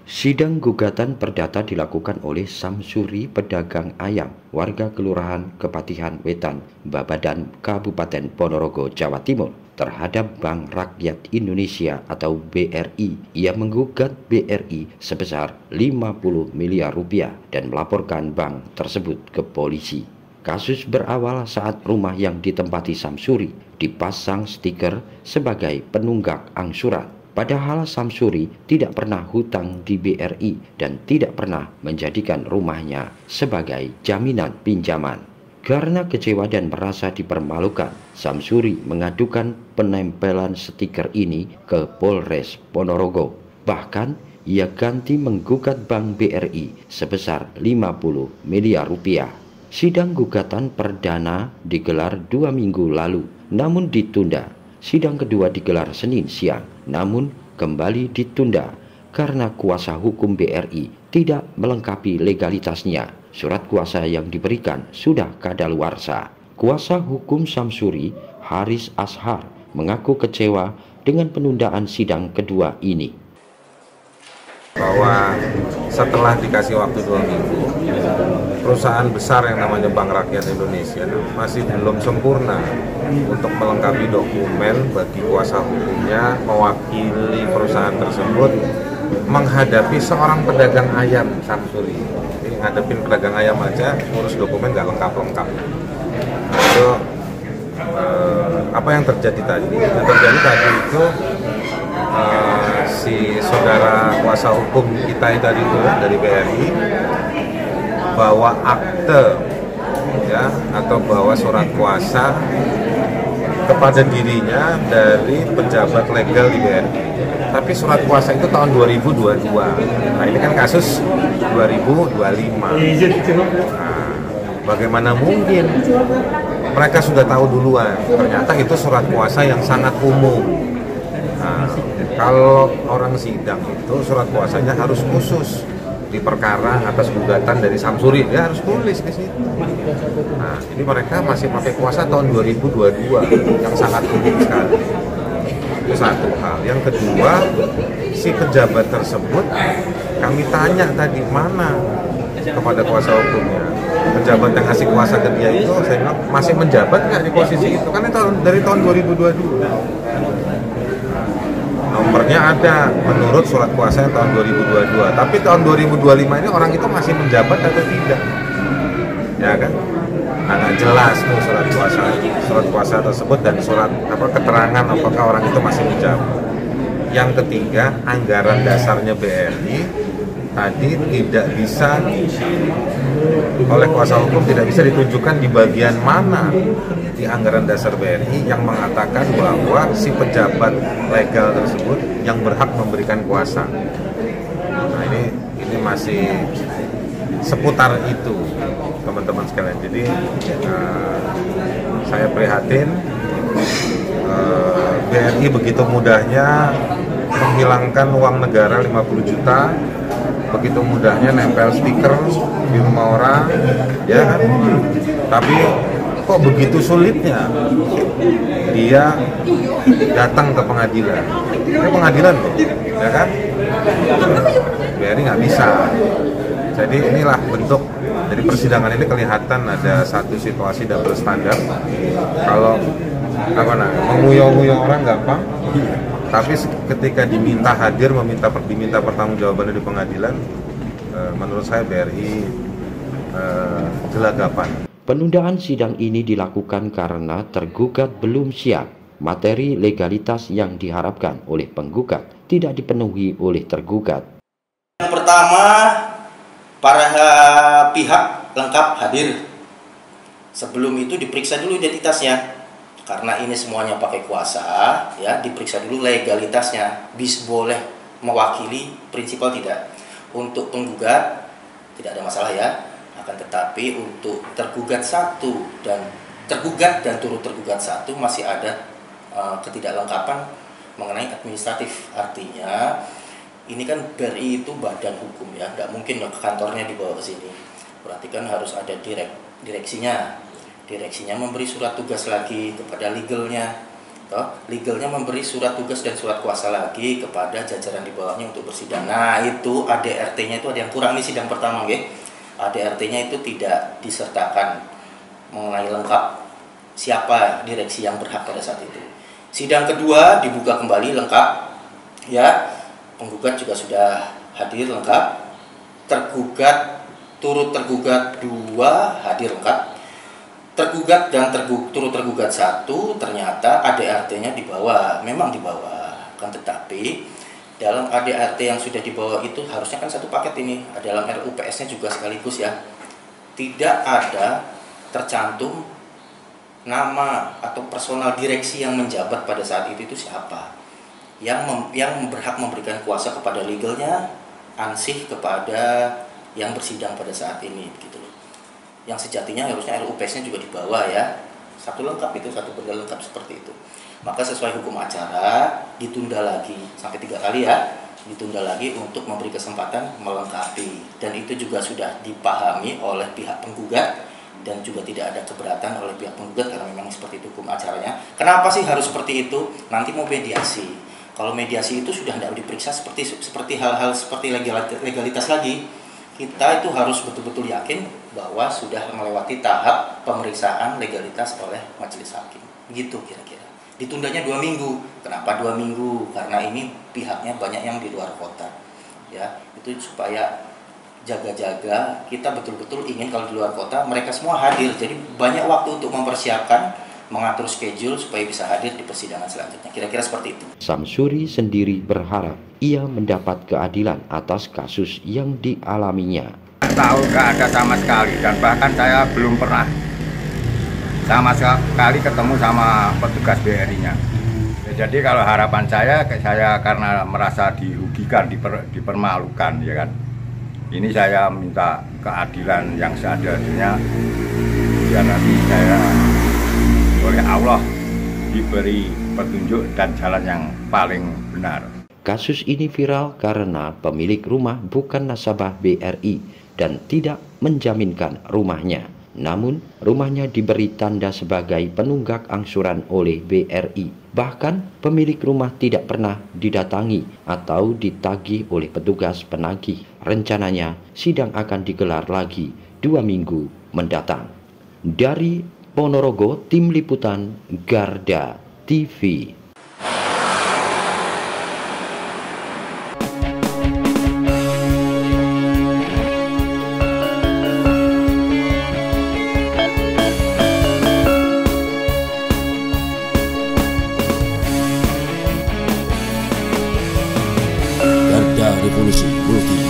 Sidang gugatan perdata dilakukan oleh Samsuri pedagang ayam, warga Kelurahan Kepatihan Wetan, Babadan, Kabupaten Ponorogo, Jawa Timur, terhadap Bank Rakyat Indonesia atau BRI. Ia menggugat BRI sebesar 50 miliar rupiah dan melaporkan bank tersebut ke polisi. Kasus berawal saat rumah yang ditempati Samsuri dipasang stiker sebagai penunggak angsuran. Padahal Samsuri tidak pernah hutang di BRI dan tidak pernah menjadikan rumahnya sebagai jaminan pinjaman. Karena kecewa dan merasa dipermalukan, Samsuri mengadukan penempelan stiker ini ke Polres Ponorogo. Bahkan, ia ganti menggugat Bank BRI sebesar 50 miliar rupiah. Sidang gugatan perdana digelar 2 minggu lalu, namun ditunda. Sidang kedua digelar Senin siang, namun kembali ditunda karena kuasa hukum BRI tidak melengkapi legalitasnya. Surat kuasa yang diberikan sudah kadaluarsa. Kuasa hukum Samsuri, Haris Ashar, mengaku kecewa dengan penundaan sidang kedua ini. Bahwa setelah dikasih waktu 2 minggu, perusahaan besar yang namanya Bank Rakyat Indonesia masih belum sempurna untuk melengkapi dokumen bagi kuasa hukumnya mewakili perusahaan tersebut menghadapi seorang pedagang ayam Samsuri. Jadi ngadepin pedagang ayam aja ngurus dokumen nggak lengkap-lengkap. Itu apa yang terjadi tadi? Yang terjadi tadi itu si saudara kuasa hukum kita tadi itu dari BRI bawa akte ya atau bawa surat kuasa kepada dirinya dari pejabat legal di BRI. Tapi surat kuasa itu tahun 2022. Nah, ini kan kasus 2025. Nah, bagaimana mungkin mereka sudah tahu duluan? Ternyata itu surat kuasa yang sangat umum. Nah, kalau orang sidang itu surat kuasanya harus khusus di perkara atas gugatan dari Samsuri, dia harus tulis di situ. Nah, ini mereka masih pakai kuasa tahun 2022 yang sangat umum sekali. Itu satu hal. Yang kedua, si pejabat tersebut kami tanya tadi mana kepada kuasa hukumnya. Pejabat yang ngasih kuasa ke dia itu, saya bilang masih menjabat nggak di posisi itu? Karena dari tahun 2022. Nomornya ada menurut surat kuasa yang tahun 2022, tapi tahun 2025 ini orang itu masih menjabat atau tidak, ya kan? Nah, nggak jelas tuh surat kuasa tersebut dan surat keterangan apakah orang itu masih menjabat. Yang ketiga, anggaran dasarnya BRI tadi tidak bisa oleh kuasa hukum tidak bisa ditunjukkan di bagian mana di anggaran dasar BRI yang mengatakan bahwa si pejabat legal tersebut yang berhak memberikan kuasa. Nah, ini masih seputar itu, teman-teman sekalian. Jadi saya prihatin BRI begitu mudahnya menghilangkan uang negara 50 juta, begitu mudahnya nempel stiker di rumah orang, ya kan? Tapi kok begitu sulitnya dia datang ke pengadilan. Ini pengadilan loh, ya kan? BRI nggak bisa. Jadi inilah bentuk dari persidangan ini kelihatan ada satu situasi double standar. Kalau menguyong-uyong orang gampang, tapi ketika diminta hadir, diminta pertanggungjawabannya di pengadilan, menurut saya BRI gelagapan. Penundaan sidang ini dilakukan karena tergugat belum siap. Materi legalitas yang diharapkan oleh penggugat tidak dipenuhi oleh tergugat. Yang pertama, para pihak lengkap hadir. Sebelum itu diperiksa dulu identitasnya. Karena ini semuanya pakai kuasa, ya, diperiksa dulu legalitasnya. Boleh mewakili, prinsipal tidak. Untuk penggugat tidak ada masalah, ya. Akan tetapi untuk tergugat satu dan turut tergugat satu masih ada ketidaklengkapan mengenai administratif. Artinya ini kan BRI itu badan hukum, ya, nggak mungkin kantornya dibawa ke sini. Berarti kan harus ada direksinya memberi surat tugas lagi kepada legalnya, legalnya memberi surat tugas dan surat kuasa lagi kepada jajaran di bawahnya untuk bersidang. Nah, itu ADRT-nya itu ada yang kurang nih sidang pertama, nggih. ADRT-nya itu tidak disertakan mengenai lengkap siapa direksi yang berhak pada saat itu. Sidang kedua dibuka kembali lengkap, ya. Penggugat juga sudah hadir lengkap. Tergugat, turut tergugat 2 hadir lengkap. Tergugat dan turut tergugat 1 ternyata ADRT-nya dibawa, memang dibawa. Kan tetapi dalam ADRT yang sudah dibawa itu harusnya kan satu paket ini. Dalam RUPS-nya juga sekaligus ya. Tidak ada tercantum nama atau personal direksi yang menjabat pada saat itu siapa. Yang berhak memberikan kuasa kepada legalnya, ansih kepada yang bersidang pada saat ini gitu loh. Yang sejatinya harusnya RUPS-nya juga dibawa ya. Satu lengkap itu, satu benda lengkap seperti itu. Maka sesuai hukum acara ditunda lagi sampai 3 kali ya. Ditunda lagi untuk memberi kesempatan melengkapi. Dan itu juga sudah dipahami oleh pihak penggugat dan juga tidak ada keberatan oleh pihak penggugat karena memang seperti itu hukum acaranya. Kenapa sih harus seperti itu? Nanti mau mediasi. Kalau mediasi itu sudah tidak diperiksa seperti hal-hal seperti legalitas lagi. Kita itu harus betul-betul yakin bahwa sudah melewati tahap pemeriksaan legalitas oleh majelis hakim. Begitu kira-kira. Ditundanya 2 minggu. Kenapa 2 minggu? Karena ini pihaknya banyak yang di luar kota. Ya, itu supaya jaga-jaga, kita betul-betul ingin kalau di luar kota mereka semua hadir. Jadi banyak waktu untuk mempersiapkan, mengatur schedule supaya bisa hadir di persidangan selanjutnya. Kira-kira seperti itu. Samsuri sendiri berharap ia mendapat keadilan atas kasus yang dialaminya. Tahu nggak ada sama sekali, dan bahkan saya belum pernah sama sekali ketemu sama petugas BRI-nya. Ya, jadi kalau harapan saya karena merasa dirugikan, dipermalukan, ya kan. Ini saya minta keadilan yang seadil-adilnya, biar nanti saya oleh Allah diberi petunjuk dan jalan yang paling benar. Kasus ini viral karena pemilik rumah bukan nasabah BRI dan tidak menjaminkan rumahnya. Namun, rumahnya diberi tanda sebagai penunggak angsuran oleh BRI. Bahkan, pemilik rumah tidak pernah didatangi atau ditagih oleh petugas penagih. Rencananya, sidang akan digelar lagi 2 minggu mendatang. Dari Ponorogo, Tim Liputan Garda TV. Revolusi Multi